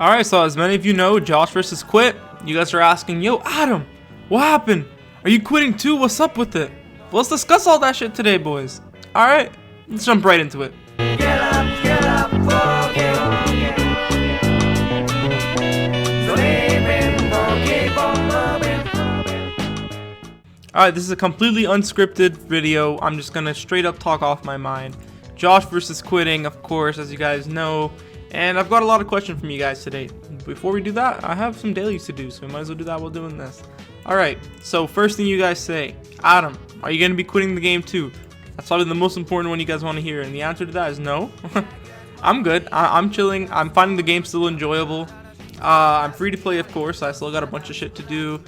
Alright, so as many of you know, JoshVerse has quit. You guys are asking, yo, Adam, what happened? Are you quitting too? What's up with it? Well, let's discuss all that shit today, boys. Alright, let's jump right into it. Get up, Alright, this is a completely unscripted video. I'm just gonna straight up talk off my mind. JoshVerse is quitting, of course, as you guys know. And I've got a lot of questions from you guys today. Before we do that, I have some dailies to do, so we might as well do that while doing this. Alright, so first thing you guys say, Adam, are you going to be quitting the game too? That's probably the most important one you guys want to hear, and the answer to that is no. I'm good. I'm chilling. I'm finding the game still enjoyable. I'm free to play, of course. I still got a bunch of shit to do.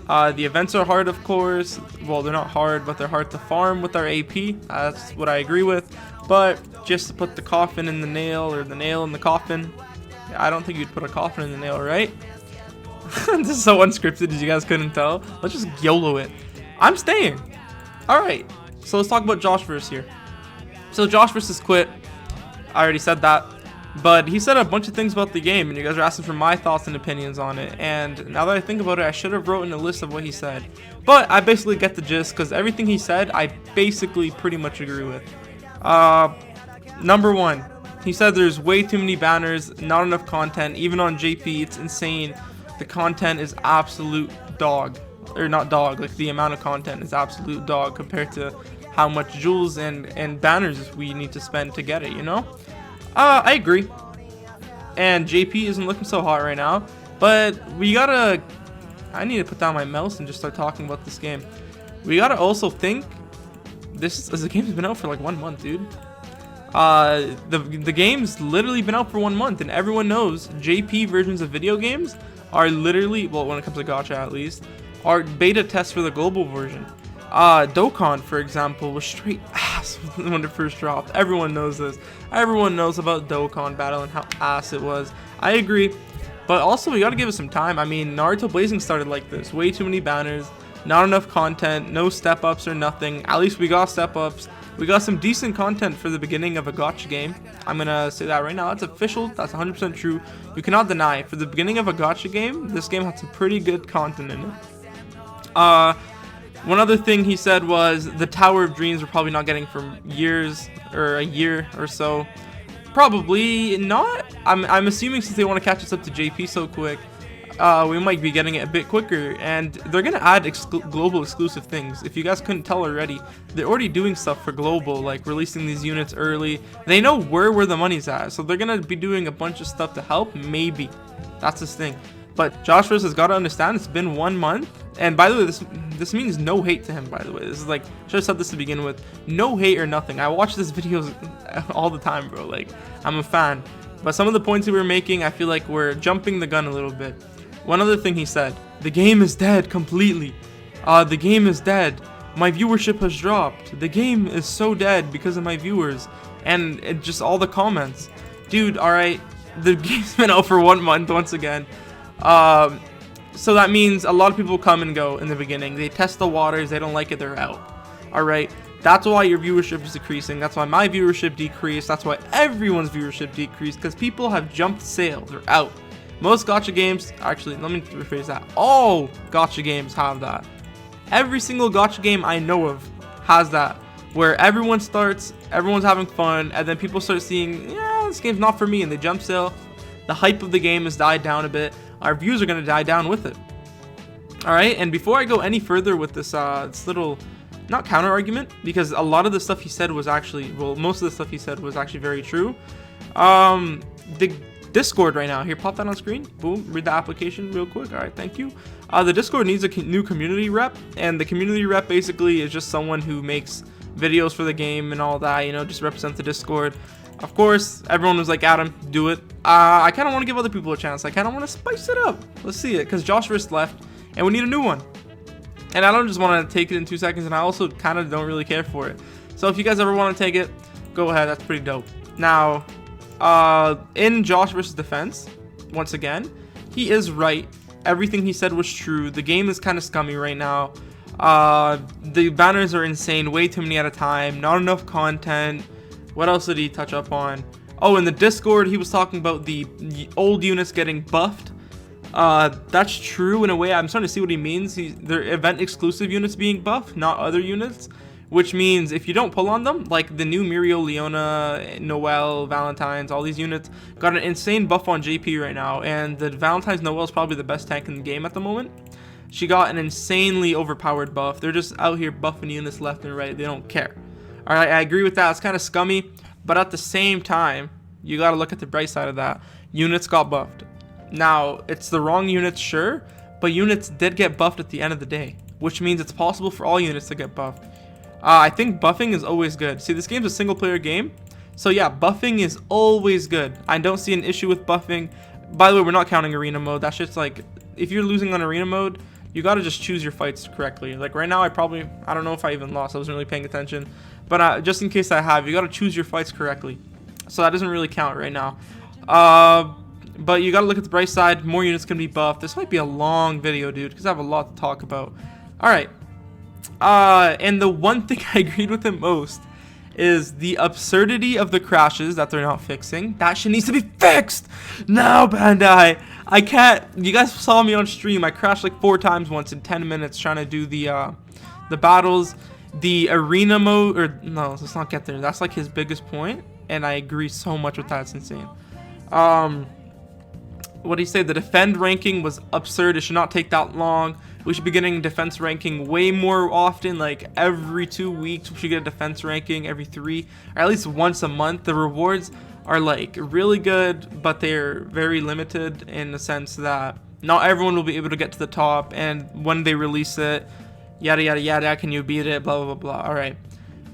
The events are hard, of course. Well, they're not hard, but they're hard to farm with our AP. That's what I agree with. But just to put the coffin in the nail, or the nail in the coffin. I don't think you'd put a coffin in the nail, right? This is so unscripted, as you guys couldn't tell. Let's just YOLO it. I'm staying. Alright, so let's talk about JoshVerse here. So JoshVerse has quit. I already said that. But he said a bunch of things about the game, and you guys are asking for my thoughts and opinions on it. And now that I think about it, I should have written a list of what he said. But I basically get the gist, because everything he said, I basically pretty much agree with. Number one, he said there's way too many banners, not enough content. Even on JP, it's insane. The content is absolute dog. Or not dog, like the amount of content is absolute dog compared to how much jewels and banners we need to spend to get it, you know? I agree. And JP isn't looking so hot right now. But we gotta... I need to put down my mouse and just start talking about this game. We gotta also think... The game's been out for like 1 month, dude. The game's literally been out for 1 month, and everyone knows JP versions of video games are literally, well, when it comes to gacha at least, are beta tests for the global version. Dokkan, for example, was straight ass when it first dropped. Everyone knows this. Everyone knows about Dokkan Battle and how ass it was. I agree, but also we gotta give it some time. I mean, Naruto Blazing started like this. Way too many banners, not enough content, no step-ups or nothing. At least we got step-ups. We got some decent content for the beginning of a gacha game. I'm gonna say that right now. That's official. That's 100% true. You cannot deny. For the beginning of a gacha game, this game had some pretty good content in it. One other thing he said was the Tower of Dreams we're probably not getting for years, or a year or so. Probably not. I'm assuming since they want to catch us up to JP so quick, we might be getting it a bit quicker, and they're gonna add global exclusive things. If you guys couldn't tell already, they're already doing stuff for global, like releasing these units early. They know where the money's at, so they're gonna be doing a bunch of stuff to help. Maybe that's this thing. But JoshVerse has got to understand it's been 1 month, and by the way, this means no hate to him. By the way, this is like, should have said this to begin with. No hate or nothing. I watch his videos all the time, bro. Like, I'm a fan. But some of the points we were making, I feel like we're jumping the gun a little bit. One other thing he said, the game is dead completely. The game is dead. My viewership has dropped. The game is so dead because of my viewers. And just all the comments. Dude, alright, the game's been out for 1 month once again. So that means a lot of people come and go in the beginning. They test the waters, they don't like it, they're out. Alright, that's why your viewership is decreasing. That's why my viewership decreased. That's why everyone's viewership decreased, because people have jumped sail. They're out. Most gacha games, actually, let me rephrase that. All gacha games have that. Every single gacha game I know of has that, where everyone starts, everyone's having fun, and then people start seeing, yeah, this game's not for me, and they jump sail. The hype of the game has died down a bit. Our views are going to die down with it. Alright, and before I go any further with this little, not counter argument, because a lot of the stuff he said was actually, well, most of the stuff he said was actually very true. The Discord right now, here, pop that on screen. Boom, read the application real quick. Alright, thank you. The Discord needs a new community rep, and the community rep basically is just someone who makes videos for the game and all that, you know, just represent the Discord. Of course, everyone was like, Adam, do it. I kind of want to give other people a chance. I kind of want to spice it up. Let's see it, because JoshVerse left, and we need a new one. And I don't just want to take it in 2 seconds, and I also kind of don't really care for it. So if you guys ever want to take it, go ahead. That's pretty dope. Now, in JoshVerse's defense, once again, he is right. Everything he said was true. The game is kind of scummy right now. The banners are insane. Way too many at a time. Not enough content. What else did he touch up on? Oh, in the Discord, he was talking about the old units getting buffed. That's true in a way. I'm starting to see what he means. They're event exclusive units being buffed, not other units. Which means if you don't pull on them, like the new Muriel, Leona, Noelle, Valentine's, all these units got an insane buff on JP right now. And the Valentine's Noelle is probably the best tank in the game at the moment. She got an insanely overpowered buff. They're just out here buffing units left and right. They don't care. Alright, I agree with that. It's kind of scummy. But at the same time, you got to look at the bright side of that. Units got buffed. Now, it's the wrong units, sure. But units did get buffed at the end of the day. Which means it's possible for all units to get buffed. I think buffing is always good. See, this game's a single player game. So yeah, buffing is always good. I don't see an issue with buffing. By the way, we're not counting arena mode. That shit's like, if you're losing on arena mode, you gotta just choose your fights correctly. Like right now, I don't know if I even lost. I wasn't really paying attention. But just in case I have, you gotta choose your fights correctly. So that doesn't really count right now. But you gotta look at the bright side. More units can be buffed. This might be a long video, dude, because I have a lot to talk about. Alright. And the one thing I agreed with him most is the absurdity of the crashes that they're not fixing. That shit needs to be fixed now, Bandai. I can't. You guys saw me on stream. I crashed like 4 times once in 10 minutes trying to do the battles. The arena mode, or no, let's not get there. That's like his biggest point, and I agree so much with that. It's insane. What do you say? The defend ranking was absurd. It should not take that long. We should be getting defense ranking way more often, like every 2 weeks. We should get a defense ranking every 3, or at least once a month. The rewards are like really good, but they're very limited in the sense that not everyone will be able to get to the top, and when they release it, yada yada yada, can you beat it, blah blah blah. All right.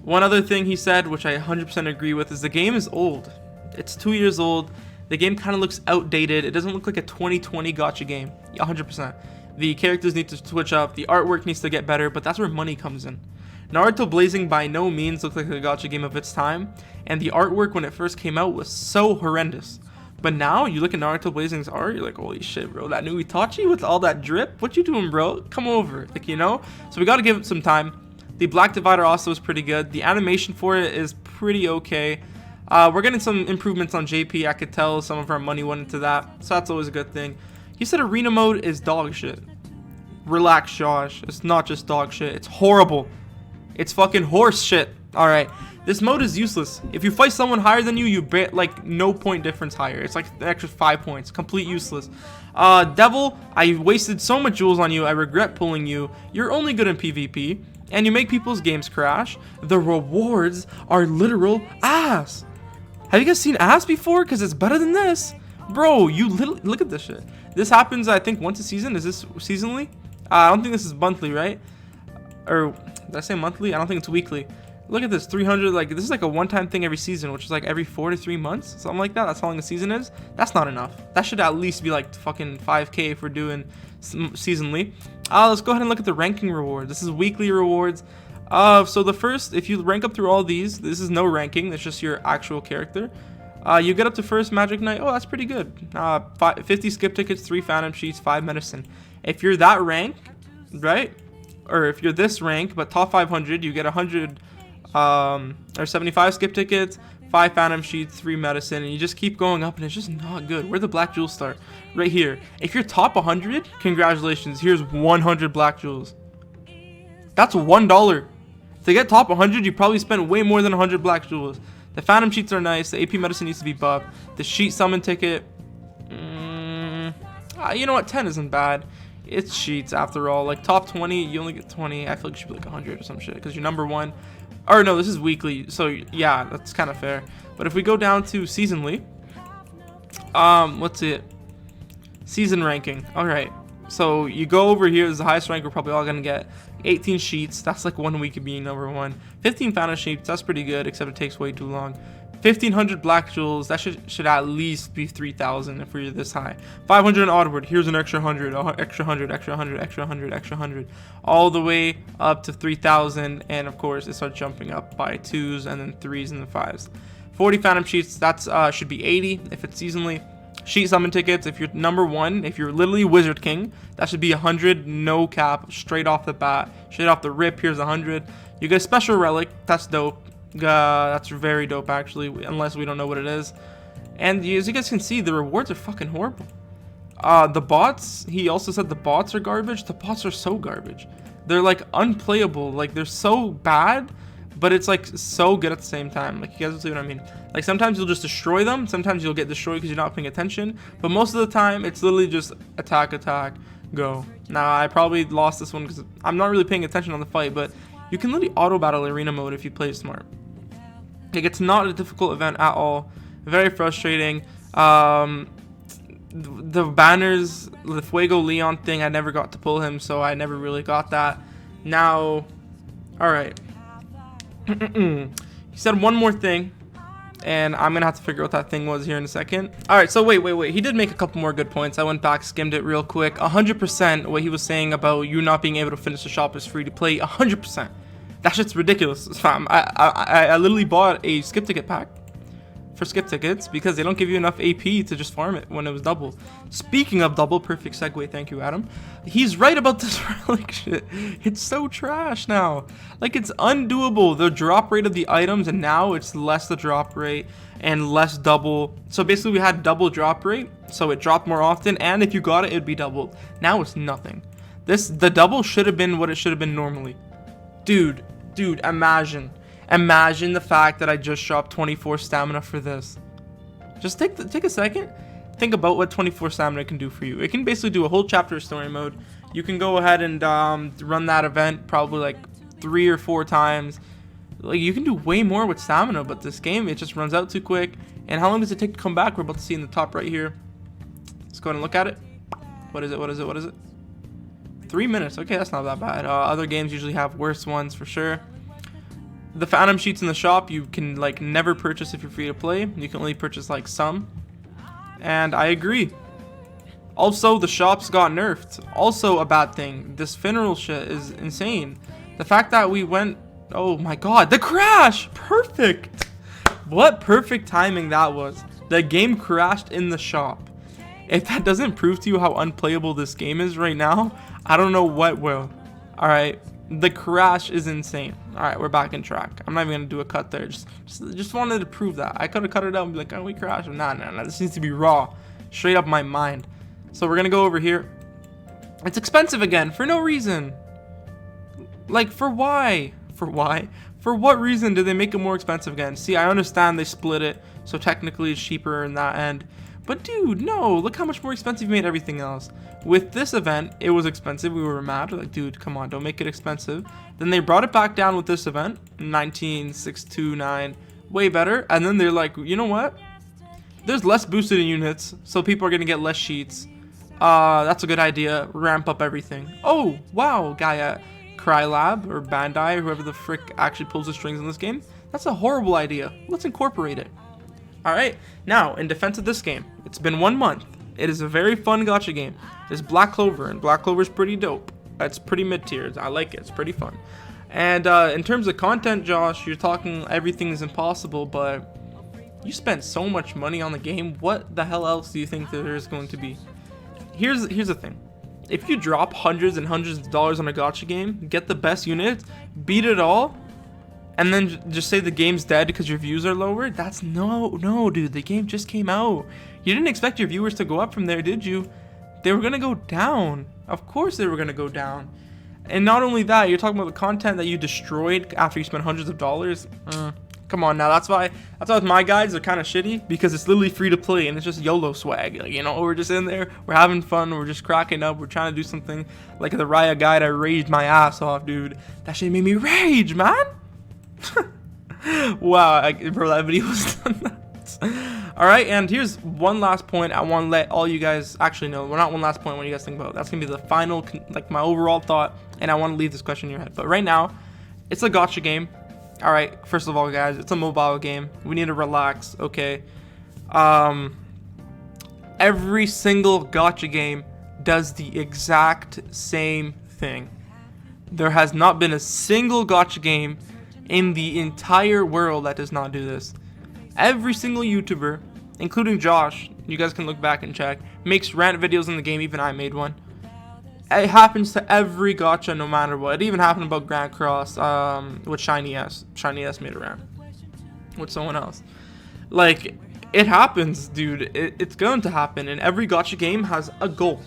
One other thing he said, which I 100% agree with, is the game is old. It's 2 years old. The game kind of looks outdated. It doesn't look like a 2020 gacha game. 100%. The characters need to switch up. The artwork needs to get better, but that's where money comes in. Naruto Blazing by no means looks like a gacha game of its time, and the artwork when it first came out was so horrendous. But now you look at Naruto Blazing's art, you're like, holy shit, bro, that new Itachi with all that drip, what you doing, bro? Come over, like, you know? So we gotta give it some time. The Black Divider also is pretty good. The animation for it is pretty okay. We're getting some improvements on JP. I could tell some of our money went into that, so that's always a good thing. He said arena mode is dog shit. Relax, Josh. It's not just dog shit. It's horrible. It's fucking horse shit. Alright. This mode is useless. If you fight someone higher than you, you bet like no point difference higher. It's like an extra 5 points. Complete useless. Devil, I wasted so much jewels on you. I regret pulling you. You're only good in PvP. And you make people's games crash. The rewards are literal ass. Have you guys seen ass before? Because it's better than this. Bro, you literally look at this shit. This happens, I think, once a season. Is this seasonally? I don't think this is monthly, right? Or did I say monthly? I don't think it's weekly. Look at this, 300. Like, this is like a one-time thing every season, which is like every 4 to 3 months, something like that. That's how long a season is. That's not enough. That should at least be like fucking 5K if we're doing seasonally. Let's go ahead and look at the ranking rewards. This is weekly rewards. So the first, if you rank up through all these, this is no ranking. That's just your actual character. You get up to first Magic Knight. Oh, that's pretty good. 50 skip tickets, 3 Phantom Sheets, 5 medicine. If you're that rank, right? Or if you're this rank, but top 500, you get 100 or 75 skip tickets, 5 Phantom Sheets, 3 medicine, and you just keep going up, and it's just not good. Where the black jewels start? Right here. If you're top 100, congratulations. Here's 100 black jewels. That's $1. To get top 100, you probably spent way more than 100 black jewels. The Phantom Sheets are nice. The AP medicine needs to be buffed. The Sheet summon ticket, you know what? 10 isn't bad. It's Sheets after all. Like top 20, you only get 20. I feel like it should be like 100 or some shit because you're number 1. Or no, this is weekly. So yeah, that's kind of fair. But if we go down to seasonally, what's it? Season ranking. All right. So you go over here. Is the highest rank we're probably all gonna get. 18 Sheets. That's like 1 week of being number 1. 15 Phantom Sheets. That's pretty good, except it takes way too long. 1,500 black jewels. That should at least be 3,000 if we're this high. 500 onward. Here's an extra 100, extra 100, extra 100, extra 100, extra 100, all the way up to 3,000. And of course, it starts jumping up by 2s and then 3s and then 5s. 40 Phantom Sheets. That's should be 80 if it's seasonally. Sheet summon tickets. If you're number 1, if you're literally Wizard King, that should be 100, no cap, straight off the bat, straight off the rip. Here's 100. You get a special relic. That's dope. That's very dope actually, unless we don't know what it is. And as you guys can see, the rewards are fucking horrible. The bots, he also said the bots are garbage. The bots are so garbage. They're like unplayable. Like they're so bad, but it's like so good at the same time. Like you guys will see what I mean. Like sometimes you'll just destroy them. Sometimes you'll get destroyed because you're not paying attention. But most of the time, it's literally just attack, go. Now I probably lost this one because I'm not really paying attention on the fight. But you can literally auto battle arena mode if you play smart. Like it's not a difficult event at all. Very frustrating. The banners, the Fuego Leon thing, I never got to pull him, so I never really got that. Now, alright. He said one more thing, and I'm gonna have to figure out what that thing was here in a second. Alright, so wait. He did make a couple more good points. I went back, skimmed it real quick. 100% what he was saying about you not being able to finish the shop is free to play. 100%. That shit's ridiculous, fam. I literally bought a skip ticket pack for skip tickets because they don't give you enough AP to just farm it when it was double. Speaking of double, perfect segue, thank you, Adam. He's right about this relic shit. It's so trash now. Like it's undoable. The drop rate of the items, and now it's less the drop rate and less double. So basically we had double drop rate, so it dropped more often, and if you got it, it'd be doubled. Now it's nothing. The double should have been what it should have been normally. Dude, imagine the fact that I just dropped 24 stamina for this. Just take a second. Think about what 24 stamina can do for you. It can basically do a whole chapter of story mode. You can go ahead and run that event probably like 3 or 4 times. Like you can do way more with stamina, but this game, it just runs out too quick. And how long does it take to come back? We're about to see in the top right here. Let's go ahead and look at it. What is it? 3 minutes. Okay, that's not that bad. Other games usually have worse ones for sure. The Phantom Sheets in the shop, you can like never purchase if you're free to play. You can only purchase like some. And I agree. Also, the shops got nerfed. Also a bad thing. This funeral shit is insane. The fact that we went... Oh my god, the crash! Perfect! What perfect timing that was. The game crashed in the shop. If that doesn't prove to you how unplayable this game is right now, I don't know what will. Alright. The crash is insane. Alright, we're back in track. I'm not even gonna do a cut there. Just wanted to prove that. I could have cut it out and be like, oh, we crashed. Nah. This needs to be raw. Straight up my mind. So we're gonna go over here. It's expensive again for no reason. Like, for why? For what reason did they make it more expensive again? See, I understand they split it, so technically it's cheaper in that end. But dude, no, look how much more expensive you made everything else. With this event, it was expensive. We were mad. Like, dude, come on, don't make it expensive. Then they brought it back down with this event, 19,629, way better. And then they're like, you know what? There's less boosted units, so people are gonna get less sheets. That's a good idea. Ramp up everything. Oh, wow, guy at Crylab or Bandai, or whoever the frick actually pulls the strings in this game. That's a horrible idea. Let's incorporate it. Alright, now, in defense of this game, it's been 1 month. It is a very fun gacha game. It's Black Clover, and Black Clover is pretty dope. It's pretty mid-tier. I like it. It's pretty fun. And in terms of content, Josh, you're talking everything is impossible, but you spent so much money on the game. What the hell else do you think there is going to be? Here's the thing. If you drop hundreds and hundreds of dollars on a gacha game, get the best unit, beat it all, and then just say the game's dead because your views are lower, that's no, dude, the game just came out. You didn't expect your viewers to go up from there, did you? They were gonna go down. Of course they were gonna go down. And not only that, you're talking about the content that you destroyed after you spent hundreds of dollars. Come on now, that's why with my guides, they're kind of shitty, because it's literally free to play and it's just YOLO swag. Like, you know, we're just in there, we're having fun, we're just cracking up, we're trying to do something. Like the Raya guide, I raged my ass off, dude. That shit made me rage, man. Wow, bro, that video was nuts. Alright, and here's one last point I want to let all you guys actually know. Well, not one last point, what do you guys think about? That's gonna be the final, like, my overall thought, and I want to leave this question in your head. But right now, it's a gacha game. Alright, first of all, guys, it's a mobile game. We need to relax, okay? Every single gacha game does the exact same thing. There has not been a single gacha game in the entire world that does not do this. Every single YouTuber, including Josh, you guys can look back and check, makes rant videos in the game. Even I made one. It happens to every gacha, no matter what. It even happened about Grand Cross with Shiny S. Shiny S made a rant with someone else. Like, It happens, dude. It's going to happen, and every gacha game has a goal.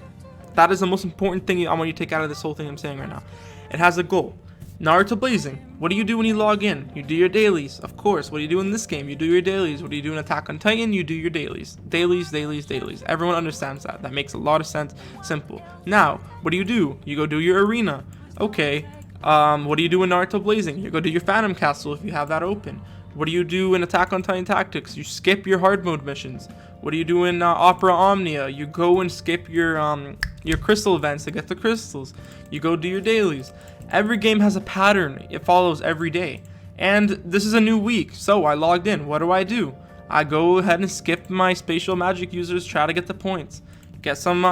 That is the most important thing I want you to take out of this whole thing I'm saying right now. It has a goal. Naruto Blazing. What do you do when you log in? You do your dailies, of course. What do you do in this game? You do your dailies. What do you do in Attack on Titan? You do your dailies. Dailies, dailies, dailies. Everyone understands that. That makes a lot of sense. Simple. Now, what do? You go do your arena. Okay. What do you do in Naruto Blazing? You go do your Phantom Castle if you have that open. What do you do in Attack on Titan Tactics? You skip your hard mode missions. What do you do in Opera Omnia? You go and skip your crystal events to get the crystals. You go do your dailies. Every game has a pattern it follows every day. And this is a new week, so I logged in. What do? I go ahead and skip my spatial magic users, try to get the points. Get some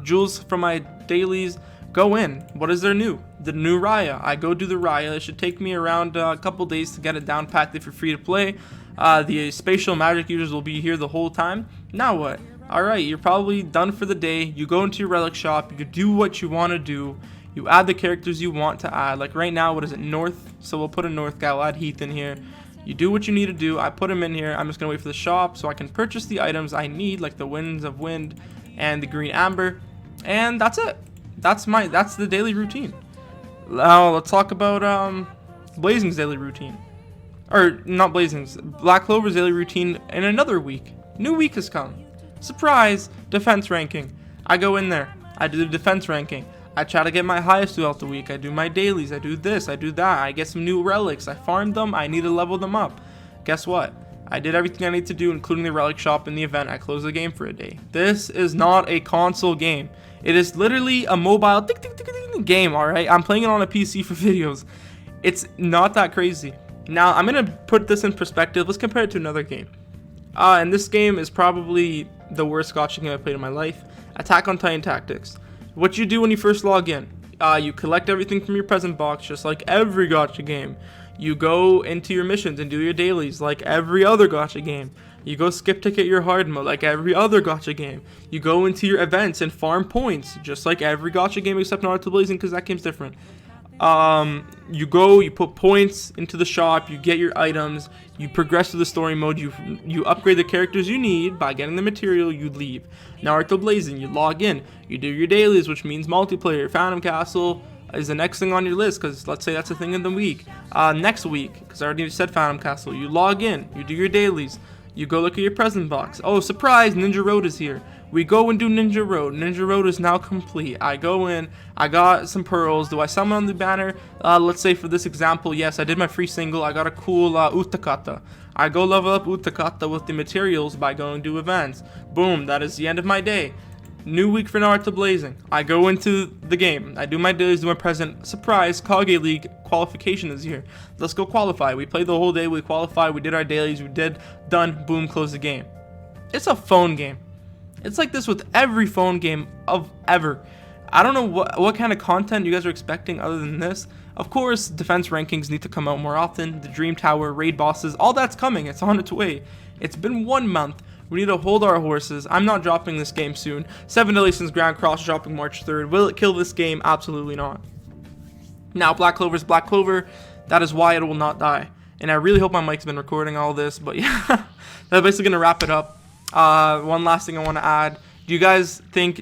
jewels from my dailies, go in. What is there new? The new Raya. I go do the Raya. It should take me around a couple days to get it down packed if you're free to play. The spatial magic users will be here the whole time. Now what? Alright, you're probably done for the day. You go into your relic shop, you do what you want to do. You add the characters you want to add. Like right now, what is it? North. So we'll put a North guy. I'll add Heath in here. You do what you need to do. I put him in here. I'm just going to wait for the shop so I can purchase the items I need, like the Winds of Wind and the Green Amber. And that's it. That's the daily routine. Now let's talk about Blazing's daily routine. Or not Blazing's. Black Clover's daily routine in another week. New week has come. Surprise! Defense ranking. I go in there. I do the defense ranking. I try to get my highest throughout the week. I do my dailies. I do this. I do that. I get some new relics. I farmed them. I need to level them up. Guess what? I did everything I need to do, including the relic shop and the event. I closed the game for a day. This is not a console game. It is literally a mobile game, alright? I'm playing it on a PC for videos. It's not that crazy. Now, I'm going to put this in perspective. Let's compare it to another game. And this game is probably the worst gacha game I've played in my life. Attack on Titan Tactics. What you do when you first log in, you collect everything from your present box, just like every gacha game. You go into your missions and do your dailies, like every other gacha game. You go skip ticket your hard mode, like every other gacha game. You go into your events and farm points, just like every gacha game except Naruto Blazing, because that game's different. You go, you put points into the shop, you get your items, you progress to the story mode, you upgrade the characters you need by getting the material, you leave. Naruto Blazing, you log in, you do your dailies, which means multiplayer. Phantom Castle is the next thing on your list, because let's say that's a thing in the week. Next week, because I already said Phantom Castle, you log in, you do your dailies, you go look at your present box. Oh, surprise, Ninja Road is here. We go and do Ninja Road. Ninja Road is now complete. I go in, I got some pearls. Do I summon on the banner? Let's say for this example, yes, I did my free single. I got a cool Utakata. I go level up Utakata with the materials by going to events. Boom, that is the end of my day. New week for Naruto Blazing. I go into the game. I do my dailies, do my present. Surprise, Kage League qualification is here. Let's go qualify. We played the whole day. We qualified. We did our dailies. We did. Done. Boom, close the game. It's a phone game. It's like this with every phone game of ever. I don't know what kind of content you guys are expecting other than this. Of course, defense rankings need to come out more often. The Dream Tower, raid bosses, all that's coming. It's on its way. It's been 1 month. We need to hold our horses. I'm not dropping this game soon. 7 Deadly Sins Grand Cross dropping March 3rd. Will it kill this game? Absolutely not. Now, Black Clover's Black Clover. That is why it will not die. And I really hope my mic's been recording all this. But yeah, that's basically going to wrap it up. One last thing I want to add. Do you guys think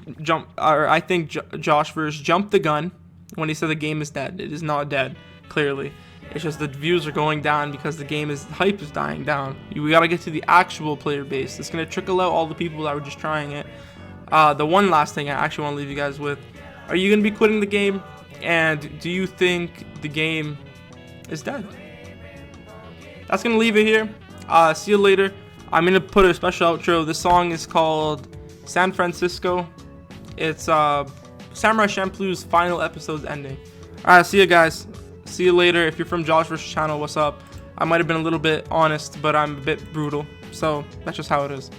I think JoshVerse jumped the gun when he said the game is dead? It is not dead, clearly. It's just the views are going down because the hype is dying down. We gotta get to the actual player base. It's gonna trickle out all the people that were just trying it. The one last thing I actually want to leave you guys with: are you gonna be quitting the game? And do you think the game is dead? That's gonna leave it here. See you later. I'm gonna put a special outro. This song is called San Francisco. It's Samurai Champloo's final episode's ending. Alright, see you guys. See you later. If you're from JoshVerse channel, what's up? I might have been a little bit honest, but I'm a bit brutal. So that's just how it is.